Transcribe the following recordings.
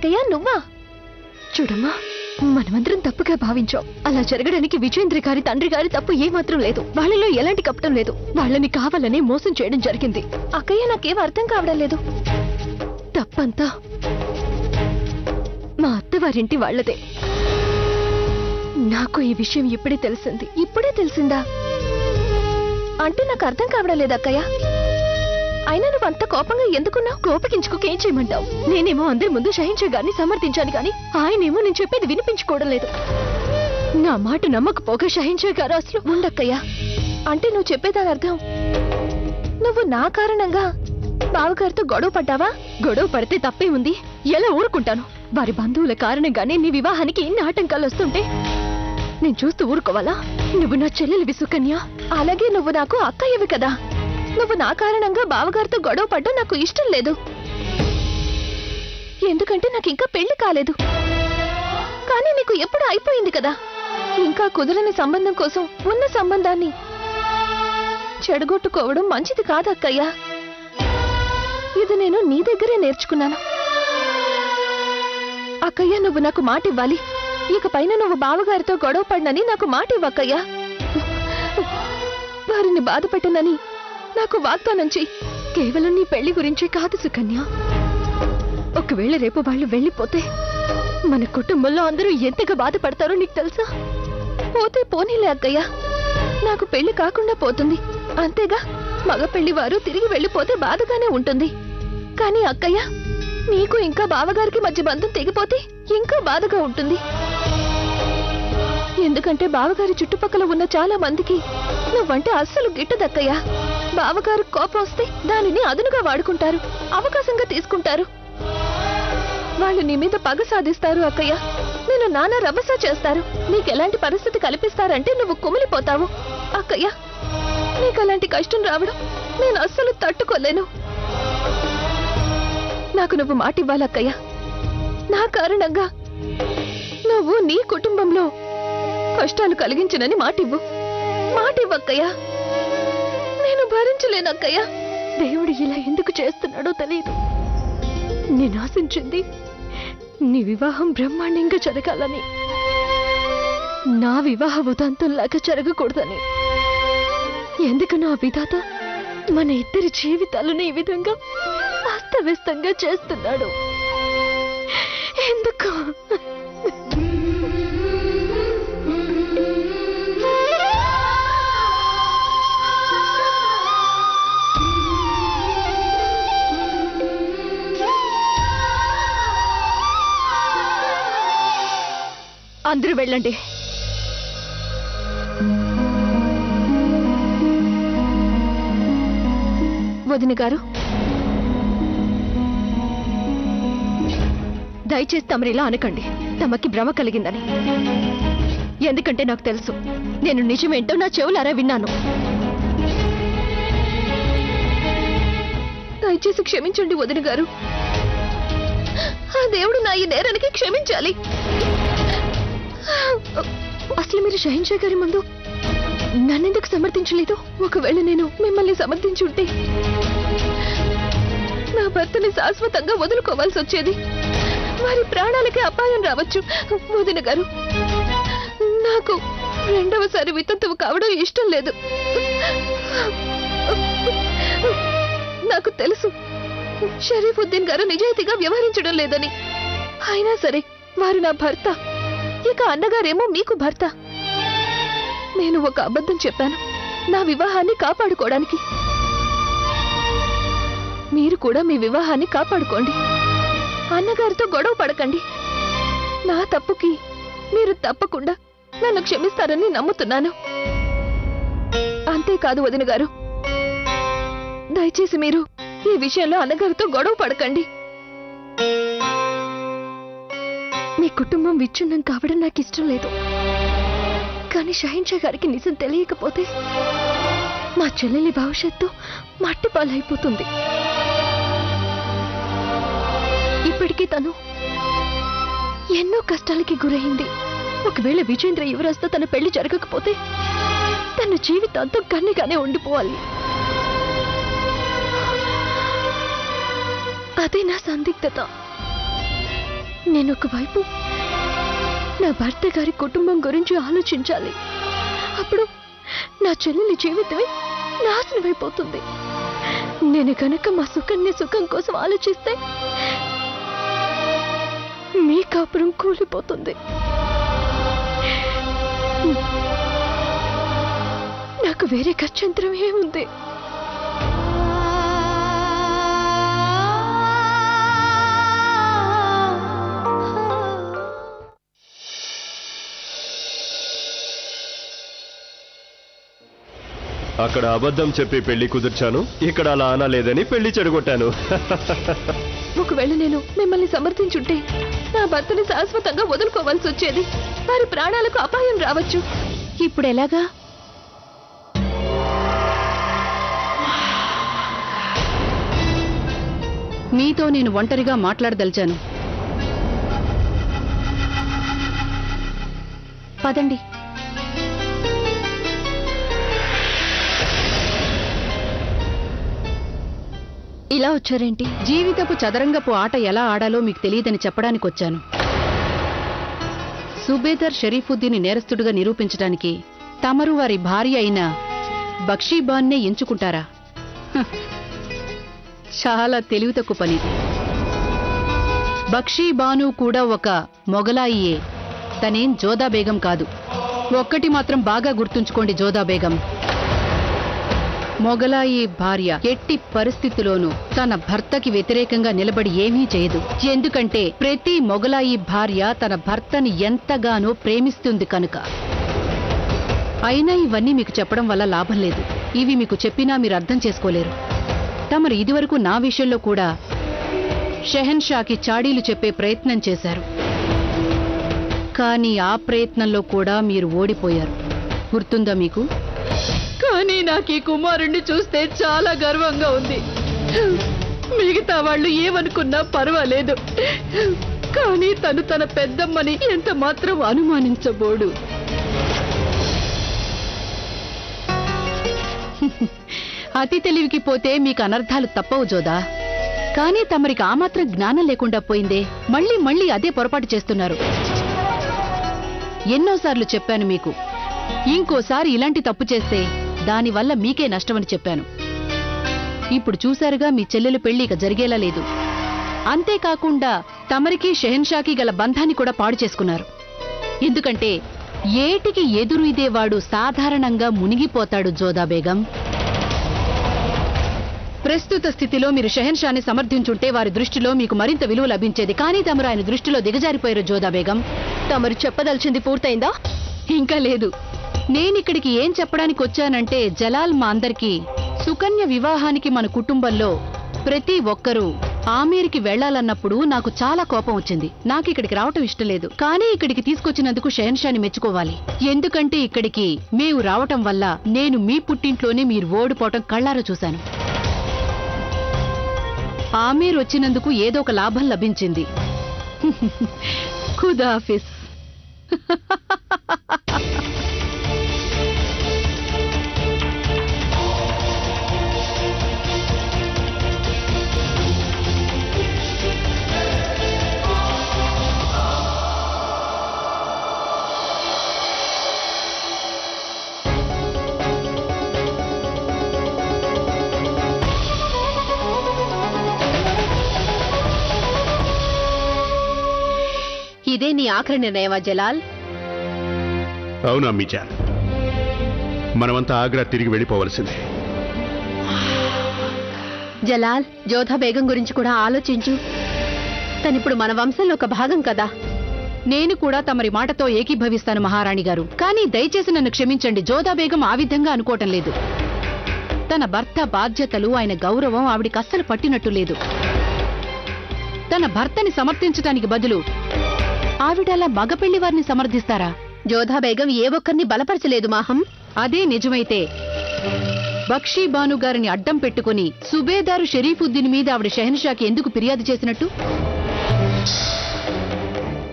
అక్కయ్య నువ్వా? చూడమ్మా, మనమందరం తప్పుగా భావించాం. అలా జరగడానికి విజయేంద్ర గారి తండ్రి గారి తప్పు ఏమాత్రం లేదు. వాళ్ళలో ఎలాంటి కపటం లేదు. వాళ్ళని కావాలని మోసం చేయడం జరిగింది. అక్కయ్య నాకేం అర్థం కావడం లేదు. తప్పంతా మా అత్తవారింటి వాళ్లదే. నాకు ఈ విషయం ఇప్పుడే తెలిసింది. ఇప్పుడే తెలిసిందా? అంటే నాకు అర్థం కావడం లేదు అక్కయ్య. అయినా నువ్వు అంత కోపంగా ఎందుకున్నావు? కోపగించుకోకేం చేయమంటావు? నేనేమో అందరి ముందు షహించే గారిని సమర్థించాను గాని ఆయనేమో నేను చెప్పేది వినిపించుకోవడం లేదు. నా మాట నమ్మకపోగా షహించే గారు అసలు. ఉండక్కయ్య, అంటే నువ్వు చెప్పేదాని అర్థం నువ్వు నా కారణంగా బావగారితో గొడవ పడ్డావా? గొడవ పడితే తప్పే ఉంది. ఎలా ఊరుకుంటాను? వారి బంధువుల కారణంగానే నీ వివాహానికి ఇన్ని ఆటంకాలు వస్తుంటే నేను చూస్తూ ఊరుకోవాలా? నువ్వు నా చెల్లెలివి సుకన్య. అలాగే నువ్వు నాకు అక్కయ్యవి కదా. నువ్వు నా కారణంగా బావగారితో గొడవ పడ్డా నాకు ఇష్టం లేదు. ఎందుకంటే నాకు ఇంకా పెళ్లి కాలేదు. కానీ నీకు ఎప్పుడు అయిపోయింది కదా. ఇంకా కుదరని సంబంధం కోసం ఉన్న సంబంధాన్ని చెడగొట్టుకోవడం మంచిది కాదు అక్కయ్య. ఇది నేను నీ దగ్గరే నేర్చుకున్నాను. అక్కయ్య, నువ్వు నాకు మాట ఇవ్వాలి. ఇకపైన నువ్వు బావగారితో గొడవ పడినని నాకు మాట ఇవ్వక్కయ్యా. వారిని బాధ పెట్టనని నాకు వాగ్దానం చెయ్యి. కేవలం నీ పెళ్లి గురించే కాదు సుకన్య. ఒకవేళ రేపు వాళ్ళు వెళ్ళిపోతే మన కుటుంబంలో అందరూ ఎంతగా బాధపడతారో నీకు తెలుసా? పోతే పోనీలే అక్కయ్య, నాకు పెళ్లి కాకుండా పోతుంది అంతేగా. మగ పెళ్లి వారు తిరిగి వెళ్ళిపోతే బాధగానే ఉంటుంది. కానీ అక్కయ్య, నీకు ఇంకా బావగారికి మధ్య బంధం తెగిపోతే ఇంకా బాధగా ఉంటుంది. ఎందుకంటే బావగారి చుట్టుపక్కల ఉన్న చాలా మందికి నువ్వంటే అస్సలు గిట్టదక్కయ్యా. బావగారు కోపం వస్తే దానిని అదునుగా వాడుకుంటారు, అవకాశంగా తీసుకుంటారు. వాళ్ళు నీ మీద పగ సాధిస్తారు అక్కయ్య. నేను నానా రభస చేస్తారు. నీకెలాంటి పరిస్థితి కల్పిస్తారంటే నువ్వు కుమిలిపోతావు అక్కయ్య. నీకలాంటి కష్టం రావడం నేను అస్సలు తట్టుకోలేను. నాకు నువ్వు మాట ఇవ్వాలక్కయ్య. నా కారణంగా నువ్వు నీ కుటుంబంలో కష్టాలు కలిగించనని మాటివ్వు. మాటివ్వక్కయ్యా. నేను భరించలేనక్కయ్యా. దేవుడు ఇలా ఎందుకు చేస్తున్నాడో తెలియదు. నేను ఆశించింది నీ వివాహం బ్రహ్మాండంగా జరగాలని, నా వివాహ ఉదంతంలాగా జరగకూడదని. ఎందుకు నా విధాత మన ఇద్దరి జీవితాలను ఈ విధంగా అస్తవ్యస్తంగా చేస్తున్నాడు? ఎందుకు? అందరూ వెళ్ళండి. వదిన గారు, దయచేసి తమరిలా అనకండి. తమకి భ్రమ కలిగిందని. ఎందుకంటే నాకు తెలుసు, నేను నిజమేంటో నా చెవులారా విన్నాను. దయచేసి క్షమించండి వదిన గారు. ఆ దేవుడు నా ఈ నేరానికి క్షమించాలి. అసలు మీరు షహింషా గారి ముందు నన్నెందుకు సమర్థించలేదు? ఒకవేళ నేను మిమ్మల్ని సమర్థించుంటే నా భర్తని శాశ్వతంగా వదులుకోవాల్సి వచ్చేది. వారి ప్రాణాలకి అపాయం రావచ్చు. వదిన గారు, నాకు రెండవసారి వితంతువు కావడం ఇష్టం లేదు. నాకు తెలుసు షరీఫుద్దీన్ గారు నిజాయితీగా వ్యవహరించడం లేదని. అయినా సరే వారు నా భర్త, ఇక అన్నగారేమో మీకు భర్త. నేను ఒక అబద్ధం చెప్పాను నా వివాహాన్ని కాపాడుకోవడానికి. మీరు కూడా మీ వివాహాన్ని కాపాడుకోండి. అన్నగారితో గొడవ పడకండి. నా తప్పుకి మీరు తప్పకుండా నన్ను క్షమిస్తారని నమ్ముతున్నాను. అంతేకాదు వదిన గారు, దయచేసి మీరు ఈ విషయంలో అన్నగారితో గొడవ పడకండి. మీ కుటుంబం విచ్ఛిన్నం కావడం నాకు ఇష్టం లేదు. కానీ షహింషా గారికి నిజం తెలియకపోతే మా చెల్లెలి భవిష్యత్తు మట్టిపాలైపోతుంది. ఇప్పటికీ తను ఎన్నో కష్టాలకి గురైంది. ఒకవేళ విజేంద్ర యువరాజ్తో తన పెళ్లి జరగకపోతే తన జీవితాంతం కన్నీగానే ఉండిపోవాలి. అదే నా సందిగ్ధత. నేను ఒకవైపు నా భర్త గారి కుటుంబం గురించి ఆలోచించాలి. అప్పుడు నా చెల్లెలి జీవితమే నాశనమైపోతుంది. నేను కనుక మా సుకన్య సుఖం కోసం ఆలోచిస్తే మీ కాపురం కూలిపోతుంది. నాకు వేరే గత్యంతరం ఏముంది? అక్కడ అబద్ధం చెప్పి పెళ్లి కుదిర్చాను, ఇక్కడ అలా అనలేదని పెళ్లి చెడగొట్టాను. ఒకవేళ నేను మిమ్మల్ని సమర్థించుంటే నా భర్తని శాశ్వతంగా వదులుకోవాల్సి వచ్చేది. వారి ప్రాణాలకు అపాయం రావచ్చు. ఇప్పుడు ఎలాగా? మీతో నేను ఒంటరిగా మాట్లాడదలిచాను. పదండి. ఇలా వచ్చారేంటి? జీవితపు చదరంగపు ఆట ఎలా ఆడాలో మీకు తెలియదని చెప్పడానికి వచ్చాను. సుబేదర్ షరీఫుద్దీన్ నేరస్తుడుగా నిరూపించడానికి తమరు వారి భార్య అయిన బక్షీబాన్నే ఎంచుకుంటారా? హ, చాలా తెలివి తక్కువ పని. బక్షీబాను కూడా ఒక మొగలాయియే, తనేం జోదా బేగం కాదు. ఒక్కటి మాత్రం బాగా గుర్తుంచుకోండి జోదా బేగం, మొగలాయి భార్య ఎట్టి పరిస్థితిలోనూ తన భర్తకి వ్యతిరేకంగా నిలబడి ఏమీ చేయదు. ఎందుకంటే ప్రతి మొగలాయి భార్య తన భర్తని ఎంతగానో ప్రేమిస్తుంది కనుక. అయినా ఇవన్నీ మీకు చెప్పడం వల్ల లాభం లేదు. ఇవి మీకు చెప్పినా మీరు అర్థం చేసుకోలేరు. తమరు ఇదివరకు నా విషయంలో కూడా షెహన్షాకి చాడీలు చెప్పే ప్రయత్నం చేశారు. కానీ ఆ ప్రయత్నంలో కూడా మీరు ఓడిపోయారు. గుర్తుందా మీకు? కానీ నాకు ఈ కుమారుణ్ణి చూస్తే చాలా గర్వంగా ఉంది. మిగతా వాళ్ళు ఏమనుకున్నా పర్వాలేదు, కానీ తను తన పెద్దమ్మని ఎంత మాత్రం అనుమానించబోడు. అతి తెలివికి పోతే మీకు అనర్థాలు తప్పవు జోదా. కానీ తమరికి ఆ మాత్రం జ్ఞానం లేకుండా పోయిందే. మళ్ళీ మళ్ళీ అదే పొరపాటు చేస్తున్నారు. ఎన్నోసార్లు చెప్పాను మీకు, ఇంకోసారి ఇలాంటి తప్పు చేస్తే దానివల్ల మీకే నష్టమని చెప్పాను. ఇప్పుడు చూశారుగా, మీ చెల్లెలు పెళ్లి ఇక జరిగేలా లేదు. అంతేకాకుండా తమరికి షెహన్షాకి గల బంధాన్ని కూడా పాడు చేసుకున్నారు. ఎందుకంటే ఏటికి ఎదురు ఇదేవాడు సాధారణంగా మునిగిపోతాడు జోదా బేగం. ప్రస్తుత స్థితిలో మీరు షెహన్షాని సమర్థించుంటే వారి దృష్టిలో మీకు మరింత విలువ లభించేది. కానీ తమరు ఆయన దృష్టిలో దిగజారిపోయారు జోదా బేగం. తమరు చెప్పదలిచింది పూర్తయిందా? ఇంకా లేదు. నేనిక్కడికి ఏం చెప్పడానికి వచ్చానంటే, జలాల్ మా అందరికీ సుకన్య వివాహానికి మన కుటుంబంలో ప్రతి ఒక్కరూ ఆమీర్కి వెళ్లాలన్నప్పుడు నాకు చాలా కోపం వచ్చింది. నాకు ఇక్కడికి రావటం ఇష్టం లేదు. కానీ ఇక్కడికి తీసుకొచ్చినందుకు షెహన్షాని మెచ్చుకోవాలి. ఎందుకంటే ఇక్కడికి మేము రావటం వల్ల నేను మీ పుట్టింట్లోనే మీరు ఓడిపోవటం కళ్ళారా చూశాను. ఆమీర్ వచ్చినందుకు ఏదో ఒక లాభం లభించింది. ఖుదాఫిస్. ఇదే నీ ఆఖరి నిర్ణయమా జలాల్? అవును అమ్మీజాన్, మనమంతా ఆగ్రా తిరిగి వెళ్ళిపోవలసిందే. జలాల్, జోధా బేగం గురించి కూడా ఆలోచించు. తనిప్పుడు మన వంశంలో ఒక భాగం కదా. నేను కూడా తమరి మాటతో ఏకీభవిస్తాను మహారాణి గారు. కానీ దయచేసి నన్ను క్షమించండి, జోదా బేగం ఆ విధంగా అనుకోవటం లేదు. తన భర్త బాధ్యతలు, ఆయన గౌరవం ఆవిడికి అస్సలు పట్టినట్టు లేదు. తన భర్తని సమర్థించటానికి బదులు ఆవిడలా మగ పెళ్లి వారిని సమర్థిస్తారా? జోధా బేగం ఏ ఒక్కరిని బలపరచలేదు మాహం. అదే నిజమైతే బక్షీబాను గారిని అడ్డం పెట్టుకుని సుబేదారు షరీఫుద్దీన్ మీద ఆవిడ షెహన్షాకి ఎందుకు ఫిర్యాదు చేసినట్టు?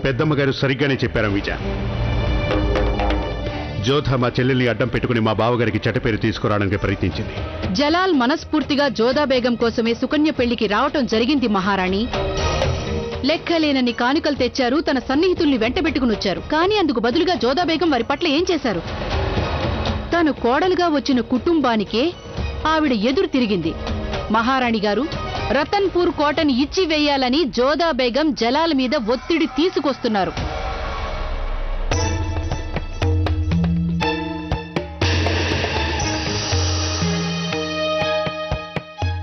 పెద్దమ్మగారు సరిగ్గానే చెప్పారు విజయ్. జోధా మా చెల్లెల్ని అడ్డం పెట్టుకుని మా బావగారికి చెడ్డ పేరు తీసుకురావడానికి ప్రయత్నించింది. జలాల్ మనస్ఫూర్తిగా జోదా బేగం కోసమే సుకన్య పెళ్లికి రావటం జరిగింది మహారాణి. లెక్కలేనన్ని కానుకలు తెచ్చారు, తన సన్నిహితుల్ని వెంటబెట్టుకుని వచ్చారు. కానీ అందుకు బదులుగా జోధాబేగం వారి పట్ల ఏం చేశారు? తను కోడలుగా వచ్చిన కుటుంబానికే ఆవిడ ఎదురు తిరిగింది. మహారాణి గారు రతన్పూర్ కోటని ఇచ్చి వేయాలని జోధాబేగం జలాల మీద ఒత్తిడి తీసుకొస్తున్నారు.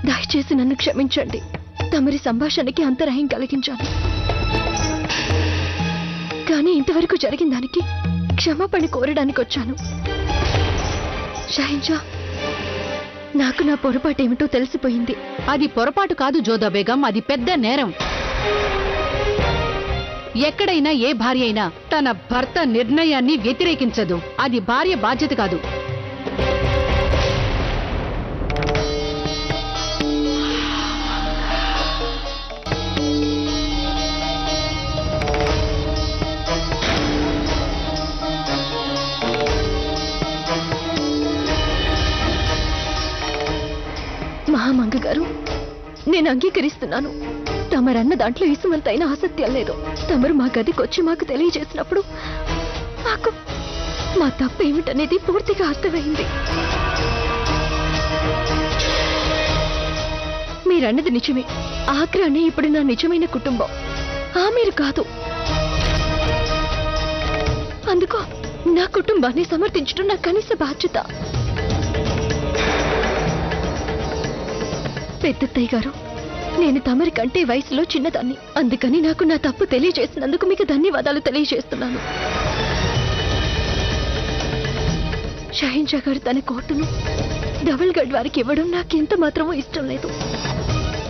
దయచేసి నన్ను క్షమించండి. తమరి సంభాషణకి అంతరాయం కలిగించాను. కానీ ఇంతవరకు జరిగిన దానికి క్షమాపణ కోరడానికి వచ్చాను. షాహిన్షా, నాకు నా పొరపాటు ఏమిటో తెలిసిపోయింది. అది పొరపాటు కాదు జోధాబేగం, అది పెద్ద నేరం. ఎక్కడైనా ఏ భార్య అయినా తన భర్త నిర్ణయాన్ని వ్యతిరేకించదు. అది భార్య బాధ్యత కాదు. మహామంగ గారు, నేను అంగీకరిస్తున్నాను. తమరన్న దాంట్లో ఇసుమంతైన ఆసక్తి లేదు. తమరు మా గదికొచ్చి మాకు తెలియజేసినప్పుడు మాకు మా తప్పు ఏమిటనేది పూర్తిగా అర్థమైంది. మీరన్నది నిజమే. ఆగ్రానే ఇప్పుడు నా నిజమైన కుటుంబం. మీరు కాదు. అందుకో నా కుటుంబాన్ని సమర్థించడం నా కనీస బాధ్యత. పెద్దత్తయ్య గారు, నేను తమరి కంటే వయసులో చిన్నదాన్ని. అందుకని నాకు నా తప్పు తెలియజేసినందుకు మీకు ధన్యవాదాలు తెలియజేస్తున్నాను. షాహిన్షా గారు తన కోటును డబల్గఢ్ వారికి ఇవ్వడం నాకెంత మాత్రమూ ఇష్టం లేదు.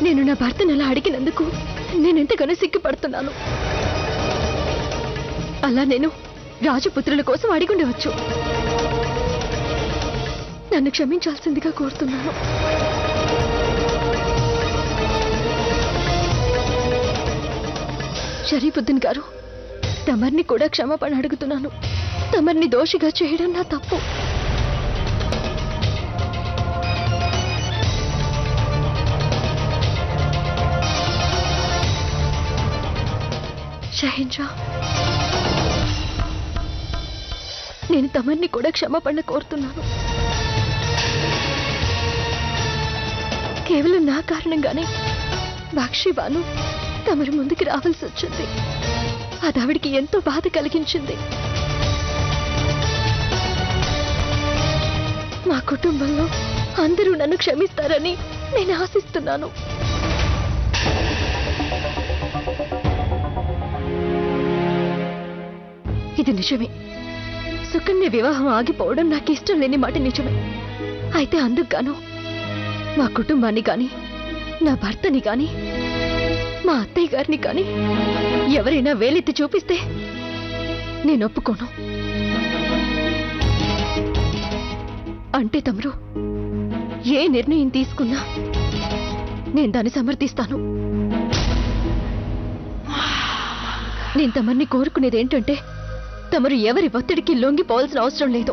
నేను నా భర్తను అలా అడిగినందుకు నేనెంతగానో సిగ్గుపడుతున్నాను. అలా నేను రాజపుత్రుల కోసం అడిగుండవచ్చు. నన్ను క్షమించాల్సిందిగా కోరుతున్నాను. షరీఫుద్దీన్ గారు, తమర్ని కూడా క్షమాపణ అడుగుతున్నాను. తమర్ని దోషిగా చేయడం నా తప్పు. షాహిన్షా, నేను తమర్ని కూడా క్షమాపణ కోరుతున్నాను. కేవలం నా కారణంగానే బాక్షిబాను తమరి ముందుకు రావాల్సి వచ్చింది. అది ఆవిడికి ఎంతో బాధ కలిగించింది. మా కుటుంబంలో అందరూ నన్ను క్షమిస్తారని నేను ఆశిస్తున్నాను. ఇది నిజమే. సుకన్య వివాహం ఆగిపోవడం నాకు ఇష్టం లేని మాట నిజమే. అయితే అందుకు గాను మా కుటుంబాన్ని కానీ, నా భర్తని కానీ, మా అత్తయ్య గారిని కానీ ఎవరైనా వేలెత్తి చూపిస్తే నేను ఒప్పుకోను. అంటే తమరు ఏ నిర్ణయం తీసుకున్నా నేను దాన్ని సమర్థిస్తాను. నేను తమర్ని కోరుకునేది ఏంటంటే, తమరు ఎవరి ఒత్తిడికి లొంగిపోవాల్సిన అవసరం లేదు.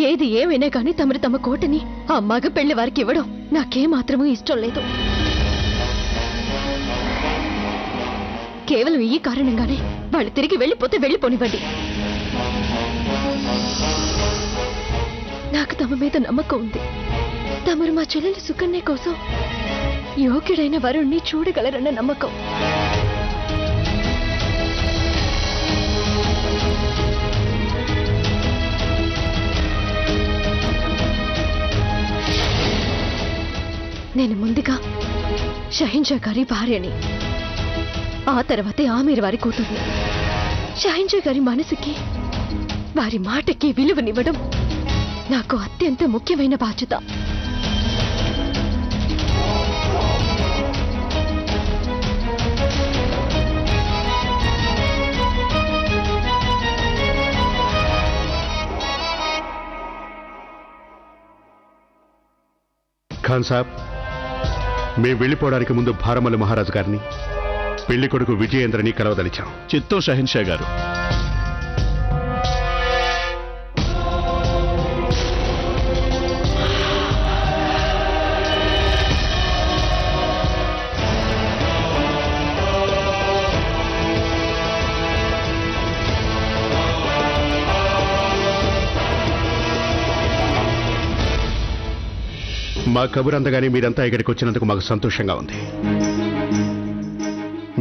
ఏది ఏమైనా కానీ తమరు తమ కోటని ఆ మగ పెళ్లి వారికి ఇవ్వడం నాకేమాత్రమూ ఇష్టం లేదు. కేవలం ఈ కారణంగానే వాళ్ళు తిరిగి వెళ్ళిపోతే వెళ్ళిపోనివ్వండి. నాకు తమ మీద నమ్మకం ఉంది. తమరు మా చెల్లెలి సుకన్య కోసం యోగ్యుడైన వరుణ్ణి చూడగలరన్న నమ్మకం. నేను ముందుగా షాహిన్షా గారి భార్యని, ఆ తర్వాతే ఆమీర్ వారి కూతుర్ని. షాహిన్షా గారి మనసుకి, వారి మాటకి విలువనివ్వడం నాకు అత్యంత ముఖ్యమైన బాధ్యత. ఖాన్ సాబ్, మేం వెళ్ళిపోవడానికి ముందు భారమల్లి మహారాజు గారిని, పెళ్లి కొడుకు విజయేంద్రని కలవదలిచాం. చిత్తో షహిన్షా గారు. మా కబురు అందగానే మీరంతా ఇక్కడికి వచ్చినందుకు మాకు సంతోషంగా ఉంది.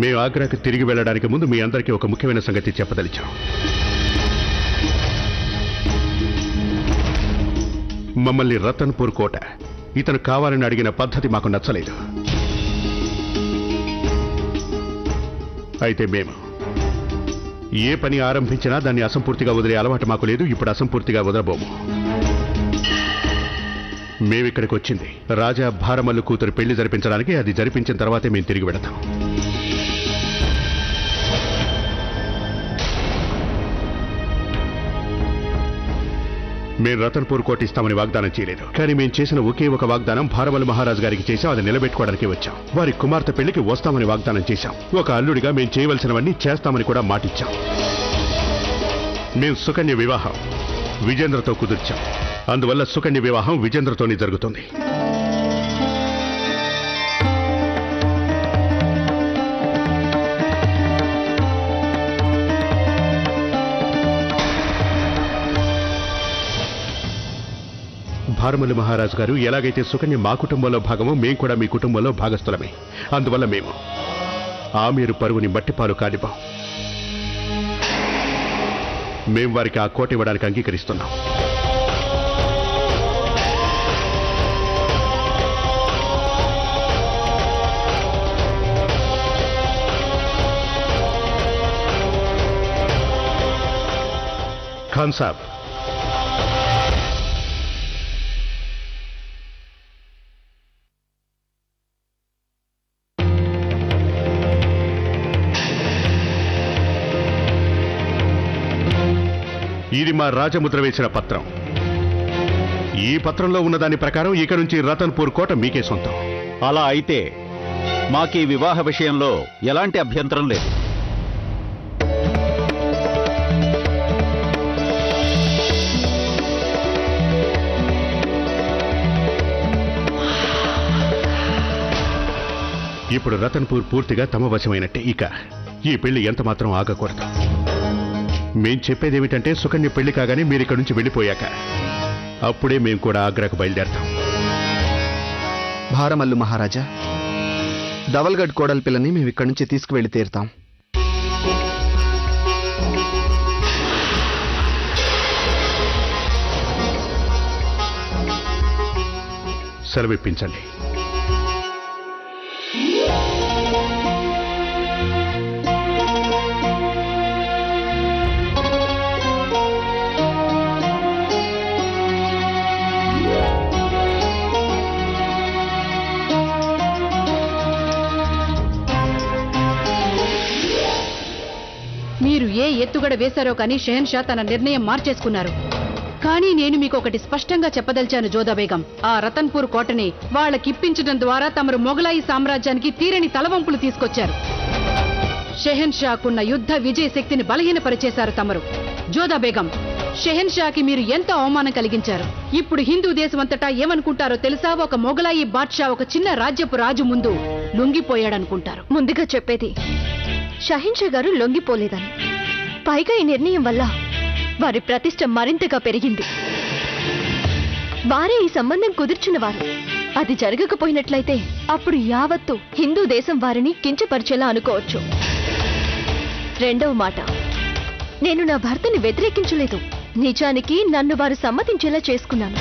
మేము ఆగ్రాకి తిరిగి వెళ్ళడానికి ముందు మీ అందరికీ ఒక ముఖ్యమైన సంగతి చెప్పదలిచాం. మమ్మల్ని రతన్పూర్ కోట ఇతను కావాలని అడిగిన పద్ధతి మాకు నచ్చలేదు. అయితే మేము ఏ పని ఆరంభించినా దాన్ని అసంపూర్తిగా వదిలే అలవాటు మాకు లేదు. ఇప్పుడు అసంపూర్తిగా వదలబోము. మేమిక్కడికి వచ్చింది రాజా భారమల్లు కూతురు పెళ్లి జరిపించడానికి. అది జరిపించిన తర్వాతే మేము తిరిగి వెళతాం. మేము రతన్పూర్ కోట ఇస్తామని వాగ్దానం చేయలేదు. కానీ మేము చేసిన ఒకే ఒక వాగ్దానం భారమల్లు మహారాజు గారికి చేశాం. అది నిలబెట్టుకోవడానికి వచ్చాం. వారి కుమార్తె పెళ్లికి వస్తామని వాగ్దానం చేశాం. ఒక అల్లుడిగా మేము చేయవలసినవన్నీ చేస్తామని కూడా మాటిచ్చాం. మేము సుకన్య వివాహం విజేంద్రతో కుదిర్చాం. అందువల్ల సుకన్య వివాహం విజేంద్రతోనే జరుగుతుంది. భారమల్లు మహారాజు గారు ఎలాగైతే సుకన్య మా కుటుంబంలో భాగమో మేము కూడా మీ కుటుంబంలో భాగస్థులమే. అందువల్ల మేము ఆమీరు పరువుని మట్టిపాలు కానివ్వం. మేం వారికి ఆ కోట ఇవ్వడానికి అంగీకరిస్తున్నాం. ఖాన్ సాబ్, ఇది మా రాజముద్ర వేసిన పత్రం. ఈ పత్రంలో ఉన్న దాని ప్రకారం ఇక నుంచి రతన్పూర్ కోట మీకే సొంతం. అలా అయితే మాకీ వివాహ విషయంలో ఎలాంటి అభ్యంతరం లేదు. ఇప్పుడు రతన్పూర్ పూర్తిగా తమ వశమైనట్టే. ఇక ఈ పెళ్లి ఎంత మాత్రం ఆగకూడదు. మేం చెప్పేదేమిటంటే సుకన్య పెళ్లి కాగానే మీరు ఇక్కడి నుంచి వెళ్ళిపోయాక అప్పుడే మేము కూడా ఆగ్రాకు బయలుదేరతాం. భారమల్లు మహారాజా, ధవల్గఢ్ కోడలి పిల్లని మేము ఇక్కడి నుంచి తీసుకువెళ్ళి తీరుతాం. సెలవిప్పించండి. మీరు ఏ ఎత్తుగడ వేశారో కానీ షెహన్షా తన నిర్ణయం మార్చేసుకున్నారు. కానీ నేను మీకు ఒకటి స్పష్టంగా చెప్పదలిచాను జోదా బేగం. ఆ రతన్పూర్ కోటని వాళ్ళకిప్పించడం ద్వారా తమరు మొఘలాయి సామ్రాజ్యానికి తీరని తలవంపులు తీసుకొచ్చారు. షెహన్షాకున్న యుద్ధ విజయ శక్తిని బలహీనపరిచేశారు తమరు. జోదా బేగం, షెహన్షాకి మీరు ఎంతో అవమానం కలిగించారు. ఇప్పుడు హిందూ దేశమంతటా ఏమనుకుంటారో తెలుసా? ఒక మొఘలాయి బాద్షా ఒక చిన్న రాజ్యపు రాజు ముందు లొంగిపోయాడనుకుంటారు. ముందుగా చెప్పేది షహిన్షా గారు లొంగిపోలేదని. పైగా ఈ నిర్ణయం వల్ల వారి ప్రతిష్ట మరింతగా పెరిగింది. వారే ఈ సంబంధం కుదిర్చినవారు. అది జరగకపోయినట్లయితే అప్పుడు యావత్తు హిందూ దేశం వారిని కించపరిచేలా అనుకోవచ్చు. రెండవ మాట, నేను నా భర్తని వ్యతిరేకించలేదు. నిజానికి నన్ను వారు సమ్మతించేలా చేసుకున్నాను.